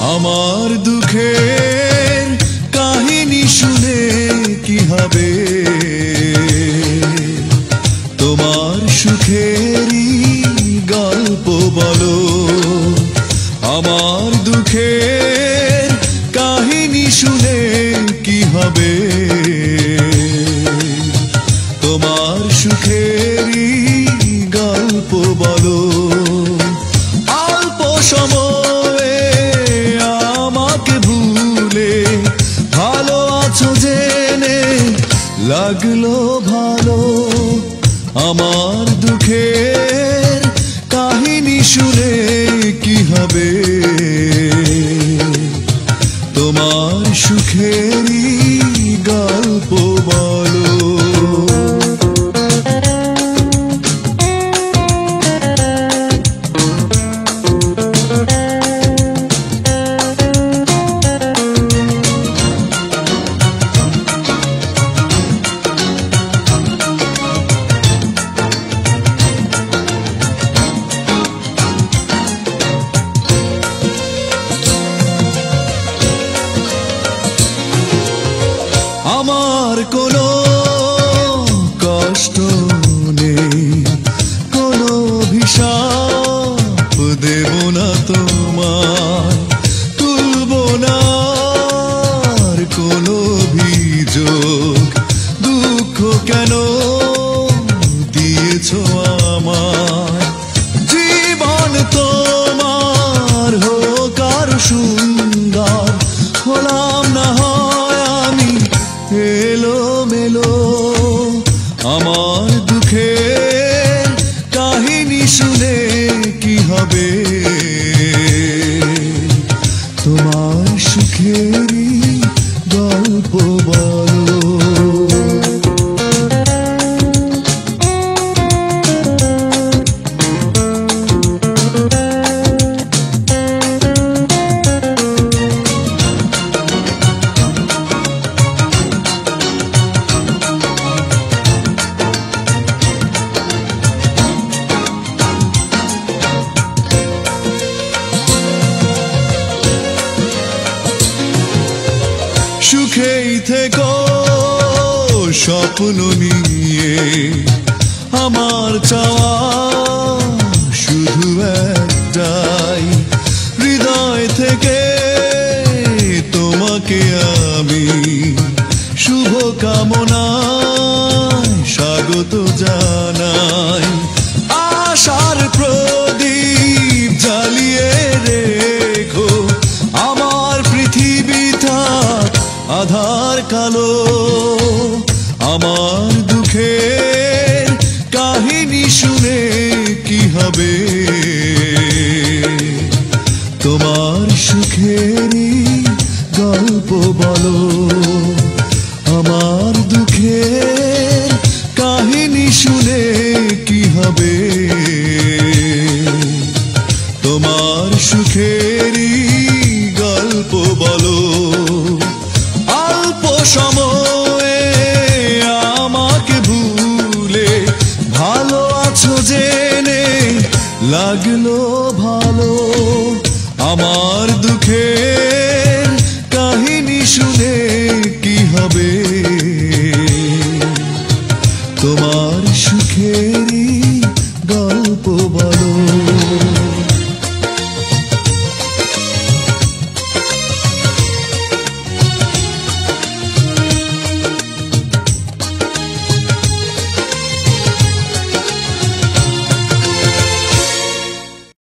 আমার দুঃখের কাহিনী শুনে কি হবে, তোমার সুখেরই গল্প বলো। আমার দুঃখের কাহিনী শুনে কি হবে, তোমার সুখেরই গল্প বলো। অল্প সময়ে আমাকে ভুলে ভালো আছো জেনে লাগলো ভালো। আমার দুঃখের কাহিনী শুনে কি হবে, তোমার সুখেরই গল্প বলো। আমার কোনো কষ্ট নেই, কোনো অভিশাপ দেব না তোমায়, তুলব না কোনো অভিযোগ। দুঃখ কেন দিয়েছ আমায়, জীবন তোমার হোক আরো সুন্দর, হলাম না এলো মেলো। আমার দুঃখের কাহিনী শুনে কি হবে, তোমার সুখেরই গল্প বলো। সুখেই থেকো স্বপ্ন নিয়ে, আমার চাওয়া শুধু একটাই, হৃদয় থেকে তোমাকে আমি শুভ কামনায় স্বাগত জানাই। আশার প্রদীপ জ্বালিয়ে রেখো, আমার পৃথিবী থাক আধার কালো। আমার দুঃখের কাহিনী শুনে কি হবে, তোমার সুখেরই গল্প বলো। আমার দুঃখের কাহিনী শুনে কি হবে, তোমার সুখেরই গল্প বলো। অল্প সময়ে আমাকে ভুলে ভালো আছো জেনে লাগলো ভালো। আমার দুঃখের